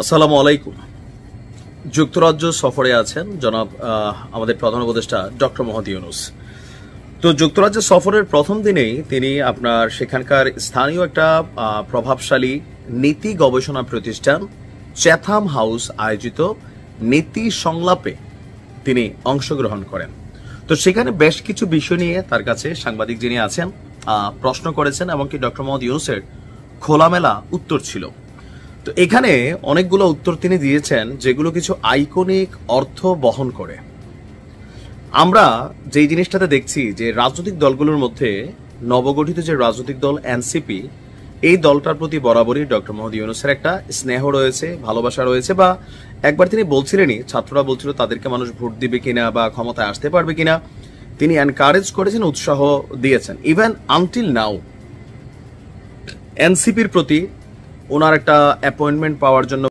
আসসালামু আলাইকুম। যুক্তরাজ্য সফরে আছেন জনাব আমাদের প্রধান উপদেষ্টা ডক্টর মোহাম্মদ ইউনূস। তো যুক্তরাজ্য সফরের প্রথম দিনেই তিনি আপনার সেখানকার স্থানীয় একটা প্রভাবশালী নীতি গবেষণা প্রতিষ্ঠান চ্যাথাম হাউস আয়োজিত নীতি সংলাপে তিনি অংশগ্রহণ করেন। তো সেখানে বেশ কিছু বিষয় নিয়ে তার কাছে সাংবাদিক যিনি আছেন প্রশ্ন করেছেন, এমনকি ডক্টর মোহাম্মদ ইউনূসের খোলামেলা উত্তর ছিল। তো এখানে অনেকগুলো উত্তর তিনি দিয়েছেন যেগুলো কিছু আইকনিক অর্থ বহন করে। আমরা যেই জিনিসটাতে দেখছি যে রাজনৈতিক দলগুলোর মধ্যে নবগঠিত যে রাজনৈতিক দল এনসিপি, এই দলটার প্রতি বরাবরই ডক্টর মোহাম্মদ ইউনূসের একটা স্নেহ রয়েছে, ভালোবাসা রয়েছে। বা একবার তিনি বলছিলেনই, ছাত্ররা বলছিল তাদেরকে মানুষ ভোট দিবে কিনা বা ক্ষমতায় আসতে পারবে কিনা, তিনি এনকারেজ করেছেন, উৎসাহ দিয়েছেন। ইভেন আনটিল নাও এনসিপির প্রতি ওনার একটা অ্যাপয়েন্টমেন্ট পাওয়ার জন্য